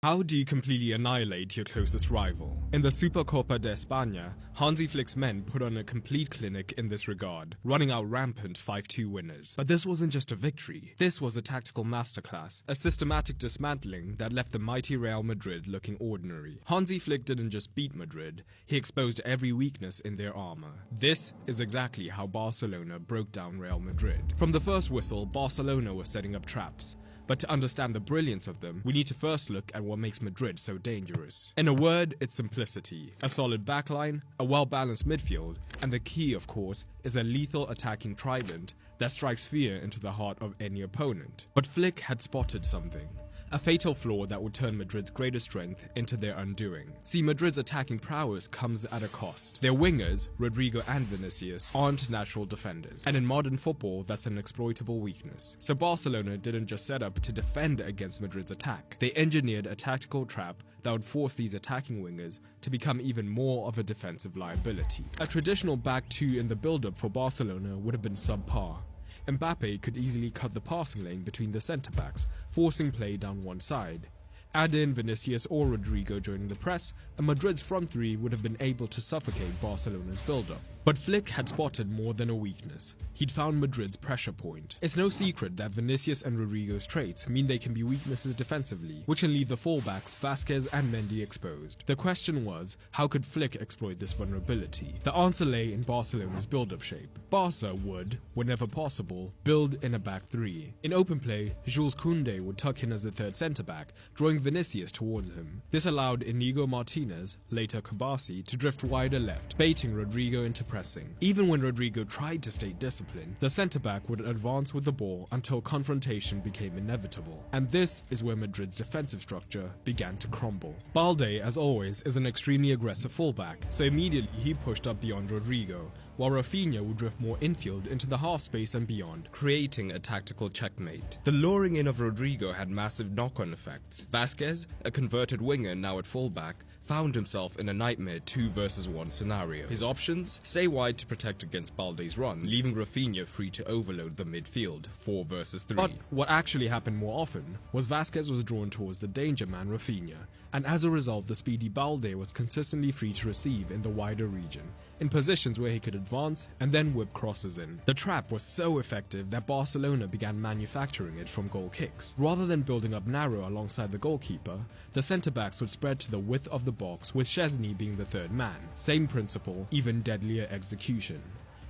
How do you completely annihilate your closest rival? In the Supercopa de España, Hansi Flick's men put on a complete clinic in this regard, running out rampant 5-2 winners. But this wasn't just a victory. This was a tactical masterclass, a systematic dismantling that left the mighty Real Madrid looking ordinary. Hansi Flick didn't just beat Madrid, he exposed every weakness in their armor. This is exactly how Barcelona broke down Real Madrid. From the first whistle, Barcelona was setting up traps. But to understand the brilliance of them, we need to first look at what makes Madrid so dangerous. In a word, it's simplicity. A solid backline, a well-balanced midfield, and the key, of course, is a lethal attacking trident that strikes fear into the heart of any opponent. But Flick had spotted something. A fatal flaw that would turn Madrid's greatest strength into their undoing. See, Madrid's attacking prowess comes at a cost. Their wingers, Rodrigo and Vinicius, aren't natural defenders. And in modern football, that's an exploitable weakness. So Barcelona didn't just set up to defend against Madrid's attack. They engineered a tactical trap that would force these attacking wingers to become even more of a defensive liability. A traditional back two in the build-up for Barcelona would have been subpar. Mbappe could easily cut the passing lane between the centre-backs, forcing play down one side. Add in Vinicius or Rodrigo joining the press, and Madrid's front three would have been able to suffocate Barcelona's build-up. But Flick had spotted more than a weakness. He'd found Madrid's pressure point. It's no secret that Vinicius and Rodrigo's traits mean they can be weaknesses defensively, which can leave the fullbacks Vasquez and Mendy exposed. The question was, how could Flick exploit this vulnerability? The answer lay in Barcelona's build-up shape. Barca would, whenever possible, build in a back three. In open play, Jules Koundé would tuck in as the third centre-back, drawing Vinicius towards him. This allowed Inigo Martinez, later Kabasi, to drift wider left, baiting Rodrigo into pressing. Even when Rodrigo tried to stay disciplined, the centre-back would advance with the ball until confrontation became inevitable. And this is where Madrid's defensive structure began to crumble. Balde, as always, is an extremely aggressive fullback, so immediately he pushed up beyond Rodrigo, while Rafinha would drift more infield into the half space and beyond, creating a tactical checkmate. The luring in of Rodrigo had massive knock-on effects. Vasquez, a converted winger now at fullback, found himself in a nightmare 2 versus 1 scenario. His options? Stay wide to protect against Balde's runs, leaving Rafinha free to overload the midfield 4 versus 3. But what actually happened more often was Vasquez was drawn towards the danger man Rafinha, and as a result the speedy Balde was consistently free to receive in the wider region, in positions where he could advance and then whip crosses in. The trap was so effective that Barcelona began manufacturing it from goal kicks. Rather than building up narrow alongside the goalkeeper, the centre-backs would spread to the width of the box, with Szczesny being the third man. Same principle, even deadlier execution.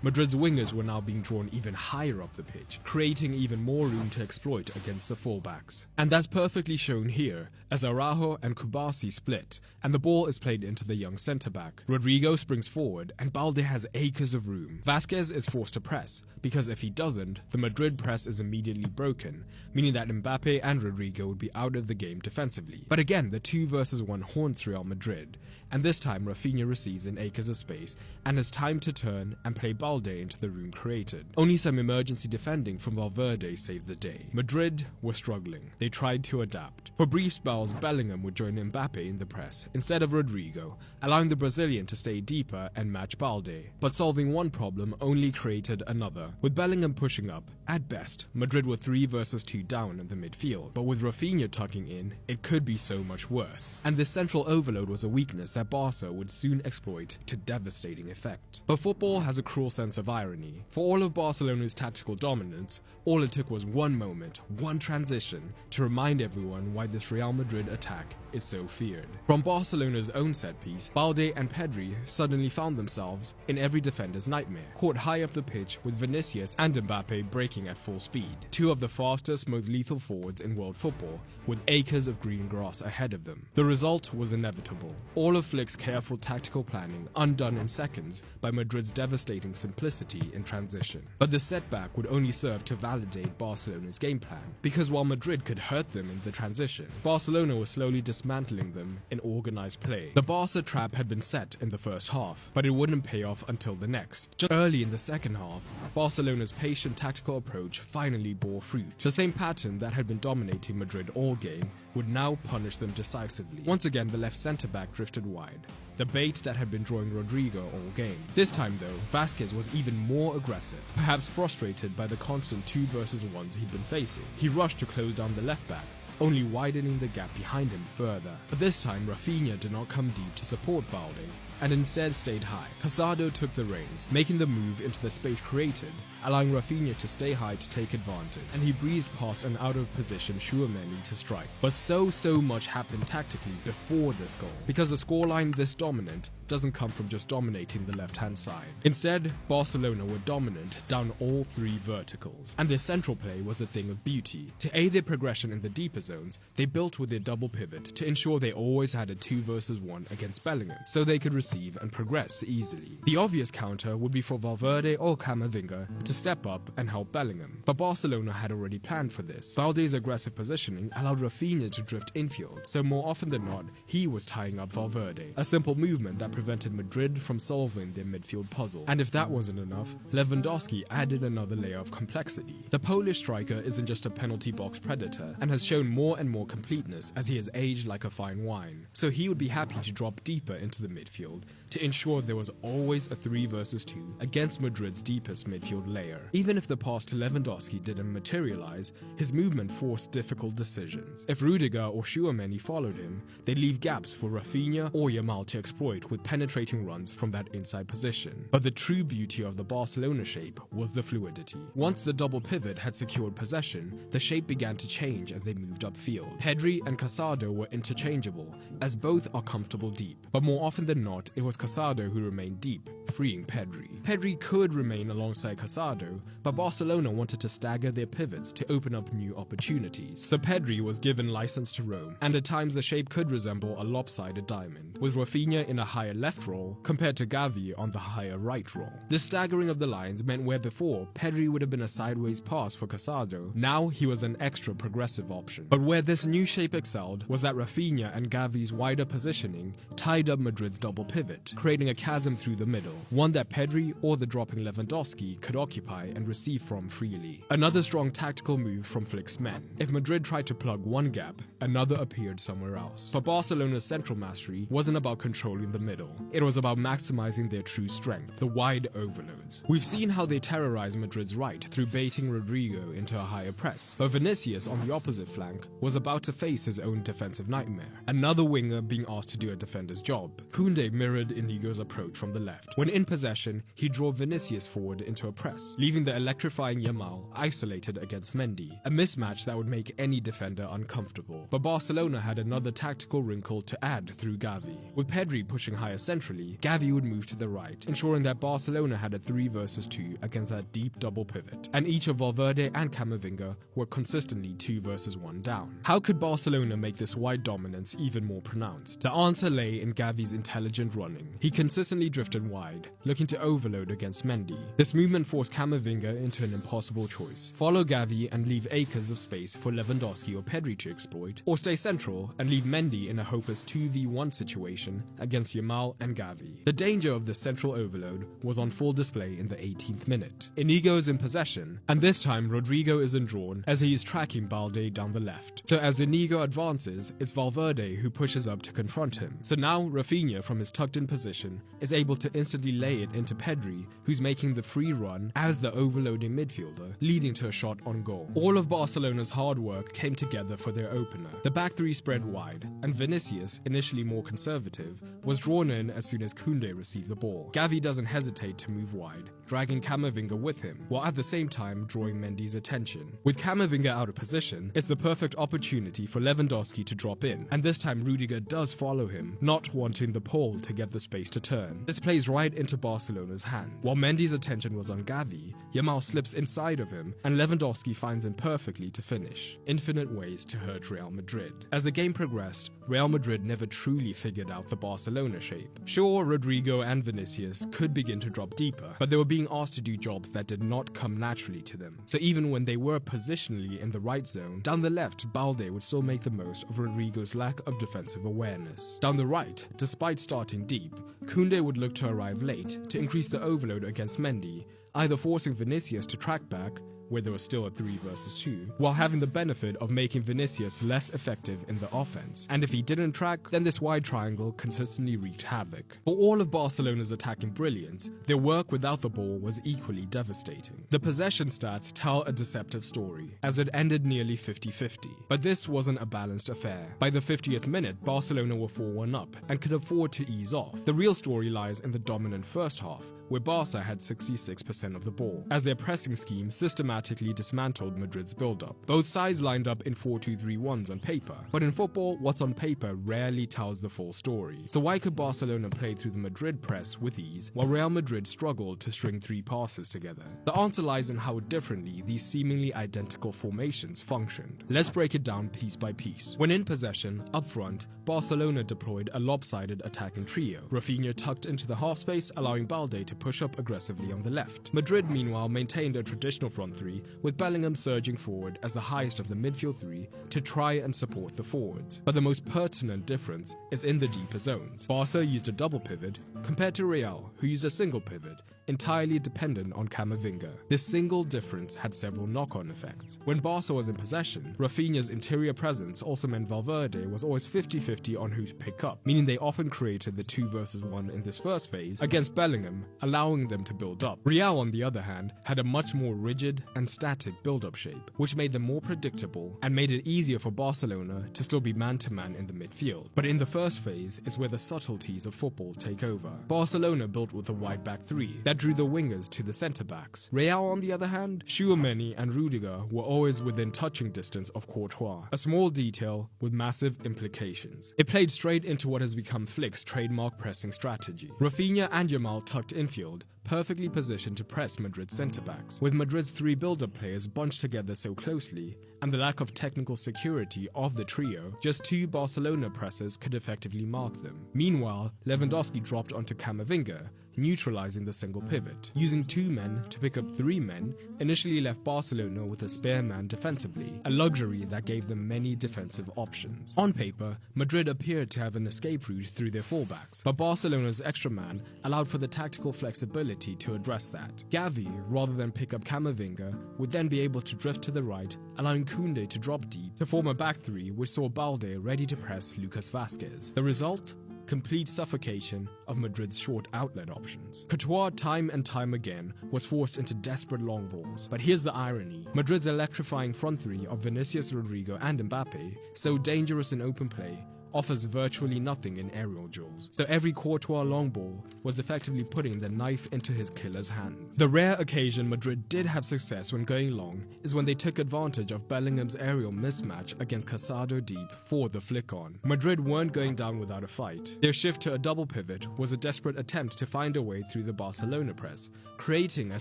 Madrid's wingers were now being drawn even higher up the pitch, creating even more room to exploit against the fullbacks. And that's perfectly shown here, as Araujo and Kubasi split, and the ball is played into the young centre-back. Rodrigo springs forward, and Balde has acres of room. Vasquez is forced to press, because if he doesn't, the Madrid press is immediately broken, meaning that Mbappe and Rodrigo would be out of the game defensively. But again, the 2 versus 1 haunts Real Madrid, and this time Rafinha receives in acres of space, and has time to turn and play Balde into the room created. Only some emergency defending from Valverde saved the day. Madrid were struggling. They tried to adapt. For brief spells, Bellingham would join Mbappe in the press, instead of Rodrigo, allowing the Brazilian to stay deeper and match Balde. But solving one problem only created another. With Bellingham pushing up, at best, Madrid were 3 versus 2 down in the midfield. But with Rafinha tucking in, it could be so much worse. And this central overload was a weakness that Barca would soon exploit to devastating effect. But football has a cruel sense of irony. For all of Barcelona's tactical dominance, all it took was one moment, one transition, to remind everyone why this Real Madrid attack is so feared. From Barcelona's own set piece, Balde and Pedri suddenly found themselves in every defender's nightmare, caught high up the pitch with Vinicius and Mbappe breaking at full speed, 2 of the fastest, most lethal forwards in world football, with acres of green grass ahead of them. The result was inevitable. All of Flick's careful tactical planning undone in seconds by Madrid's devastating simplicity in transition. But the setback would only serve to validate Barcelona's game plan, because while Madrid could hurt them in the transition, Barcelona was slowly dismantling them in organized play. The Barca trap had been set in the first half, but it wouldn't pay off until the next. Just early in the second half, Barcelona's patient tactical approach finally bore fruit. The same pattern that had been dominating Madrid all game would now punish them decisively. Once again, the left centre-back drifted wide, the bait that had been drawing Rodrigo all game. This time though, Vasquez was even more aggressive, perhaps frustrated by the constant 2 versus 1s he'd been facing. He rushed to close down the left back, only widening the gap behind him further. But this time, Rafinha did not come deep to support Balde, and instead stayed high. Casado took the reins, making the move into the space created, allowing Rafinha to stay high to take advantage, and he breezed past an out-of-position Tchouaméni to strike. But so much happened tactically before this goal, because a scoreline this dominant doesn't come from just dominating the left-hand side. Instead, Barcelona were dominant down all three verticals, and their central play was a thing of beauty. To aid their progression in the deeper zones, they built with their double pivot to ensure they always had a 2 versus 1 against Bellingham, so they could receive and progress easily. The obvious counter would be for Valverde or Camavinga to step up and help Bellingham, but Barcelona had already planned for this. Balde's aggressive positioning allowed Rafinha to drift infield, so more often than not, he was tying up Valverde, a simple movement that prevented Madrid from solving their midfield puzzle. And if that wasn't enough, Lewandowski added another layer of complexity. The Polish striker isn't just a penalty box predator, and has shown more and more completeness as he has aged like a fine wine, so he would be happy to drop deeper into the midfield to ensure there was always a 3 versus 2 against Madrid's deepest midfield layer. Even if the pass to Lewandowski didn't materialize, his movement forced difficult decisions. If Rudiger or Tchouaméni followed him, they'd leave gaps for Rafinha or Yamal to exploit with penetrating runs from that inside position. But the true beauty of the Barcelona shape was the fluidity. Once the double pivot had secured possession, the shape began to change as they moved upfield. Pedri and Casado were interchangeable, as both are comfortable deep, but more often than not, it was Casado who remained deep, freeing Pedri. Pedri could remain alongside Casado, but Barcelona wanted to stagger their pivots to open up new opportunities. So Pedri was given license to roam, and at times the shape could resemble a lopsided diamond, with Rafinha in a higher left role compared to Gavi on the higher right role. This staggering of the lines meant where before Pedri would have been a sideways pass for Casado, now he was an extra progressive option. But where this new shape excelled was that Rafinha and Gavi's wider positioning tied up Madrid's double pivot, creating a chasm through the middle, one that Pedri or the dropping Lewandowski could occupy and receive from freely. Another strong tactical move from Flick's men. If Madrid tried to plug one gap, another appeared somewhere else. But Barcelona's central mastery wasn't about controlling the middle. It was about maximizing their true strength, the wide overloads. We've seen how they terrorize Madrid's right through baiting Rodrigo into a higher press, but Vinicius on the opposite flank was about to face his own defensive nightmare. Another winger being asked to do a defender's job. Koundé mirrored Inigo's approach from the left. When in possession, he drove Vinicius forward into a press, leaving the electrifying Yamal isolated against Mendy, a mismatch that would make any defender uncomfortable. But Barcelona had another tactical wrinkle to add through Gavi. With Pedri pushing higher centrally, Gavi would move to the right, ensuring that Barcelona had a 3 versus 2 against that deep double pivot, and each of Valverde and Camavinga were consistently 2 versus 1 down. How could Barcelona make this wide dominance even more pronounced? The answer lay in Gavi's intelligent running. He consistently drifted wide, looking to overload against Mendy. This movement forced Camavinga into an impossible choice: follow Gavi and leave acres of space for Lewandowski or Pedri to exploit, or stay central and leave Mendy in a hopeless 2v1 situation against Yamal and Gavi. The danger of this central overload was on full display in the 18th minute. Inigo is in possession, and this time Rodrigo isn't drawn as he is tracking Balde down the left. So as Inigo advances, it's Valverde who pushes up to confront him. So now Rafinha, from his tucked in position, is able to instantly lay it into Pedri, who's making the free run as the overloading midfielder, leading to a shot on goal. All of Barcelona's hard work came together for their opener. The back three spread wide, and Vinicius, initially more conservative, was drawn in as soon as Koundé received the ball. Gavi doesn't hesitate to move wide, dragging Camavinga with him, while at the same time drawing Mendy's attention. With Camavinga out of position, it's the perfect opportunity for Lewandowski to drop in, and this time Rudiger does follow him, not wanting the pole to get the space to turn. This plays right into Barcelona's hand. While Mendy's attention was on Gavi, Yamal slips inside of him, and Lewandowski finds him perfectly to finish. Infinite ways to hurt Real Madrid. As the game progressed, Real Madrid never truly figured out the Barcelona shape. Sure, Rodrigo and Vinicius could begin to drop deeper, but they were being asked to do jobs that did not come naturally to them. So even when they were positionally in the right zone, down the left, Balde would still make the most of Rodrigo's lack of defensive awareness. Down the right, despite starting deep, Koundé would look to arrive late to increase the overload against Mendy, either forcing Vinicius to track back where there was still a 3 versus 2, while having the benefit of making Vinicius less effective in the offense. And if he didn't track, then this wide triangle consistently wreaked havoc. For all of Barcelona's attacking brilliance, their work without the ball was equally devastating. The possession stats tell a deceptive story, as it ended nearly 50-50. But this wasn't a balanced affair. By the 50th minute, Barcelona were 4-1 up and could afford to ease off. The real story lies in the dominant first half, where Barca had 66% of the ball, as their pressing scheme systematically dismantled Madrid's build-up. Both sides lined up in 4-2-3-1s on paper, but in football, what's on paper rarely tells the full story. So why could Barcelona play through the Madrid press with ease, while Real Madrid struggled to string 3 passes together? The answer lies in how differently these seemingly identical formations functioned. Let's break it down piece by piece. When in possession, up front, Barcelona deployed a lopsided attacking trio. Rafinha tucked into the half space, allowing Balde to push up aggressively on the left. Madrid, meanwhile, maintained a traditional front three, with Bellingham surging forward as the highest of the midfield three to try and support the forwards. But the most pertinent difference is in the deeper zones. Barca used a double pivot, compared to Real, who used a single pivot, entirely dependent on Camavinga. This single difference had several knock-on effects. When Barca was in possession, Rafinha's interior presence also meant Valverde was always 50-50 on who to pick up, meaning they often created the 2 versus 1 in this first phase against Bellingham, allowing them to build up. Real, on the other hand, had a much more rigid and static build-up shape, which made them more predictable and made it easier for Barcelona to still be man-to-man in the midfield. But in the first phase is where the subtleties of football take over. Barcelona built with a wide back three that drew the wingers to the centre-backs. Real, on the other hand, Tchouaméni and Rudiger were always within touching distance of Courtois, a small detail with massive implications. It played straight into what has become Flick's trademark pressing strategy. Rafinha and Yamal tucked infield, perfectly positioned to press Madrid's centre-backs. With Madrid's 3 build-up players bunched together so closely, and the lack of technical security of the trio, just 2 Barcelona pressers could effectively mark them. Meanwhile, Lewandowski dropped onto Camavinga, neutralizing the single pivot. Using 2 men to pick up 3 men initially left Barcelona with a spare man defensively, a luxury that gave them many defensive options. On paper, Madrid appeared to have an escape route through their fullbacks, but Barcelona's extra man allowed for the tactical flexibility to address that. Gavi, rather than pick up Camavinga, would then be able to drift to the right, allowing Koundé to drop deep to form a back 3 which saw Balde ready to press Lucas Vazquez. The result? Complete suffocation of Madrid's short outlet options. Courtois, time and time again, was forced into desperate long balls. But here's the irony. Madrid's electrifying front three of Vinicius, Rodrigo and Mbappe, so dangerous in open play, offers virtually nothing in aerial duels. So every Courtois long ball was effectively putting the knife into his killer's hands. The rare occasion Madrid did have success when going long is when they took advantage of Bellingham's aerial mismatch against Casado deep for the flick on. Madrid weren't going down without a fight. Their shift to a double pivot was a desperate attempt to find a way through the Barcelona press, creating a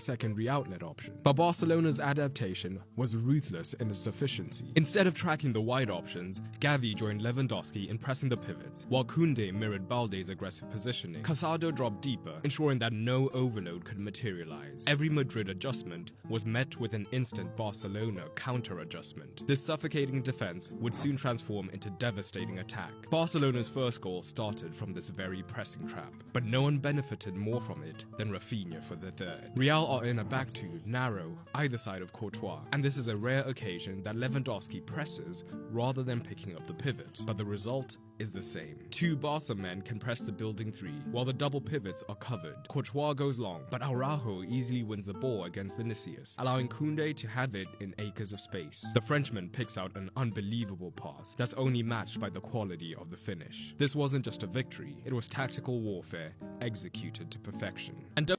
secondary outlet option. But Barcelona's adaptation was ruthless in its efficiency. Instead of tracking the wide options, Gavi joined Lewandowski in pressing the pivots, while Koundé mirrored Balde's aggressive positioning. Casado dropped deeper, ensuring that no overload could materialize. Every Madrid adjustment was met with an instant Barcelona counter-adjustment. This suffocating defense would soon transform into devastating attack. Barcelona's first goal started from this very pressing trap, but no one benefited more from it than Rafinha for the third. Real are in a back two, narrow, either side of Courtois, and this is a rare occasion that Lewandowski presses rather than picking up the pivot, but the result is the same. 2 Barca men can press the building 3, while the double pivots are covered. Courtois goes long, but Araujo easily wins the ball against Vinicius, allowing Koundé to have it in acres of space. The Frenchman picks out an unbelievable pass that's only matched by the quality of the finish. This wasn't just a victory, it was tactical warfare executed to perfection. And don't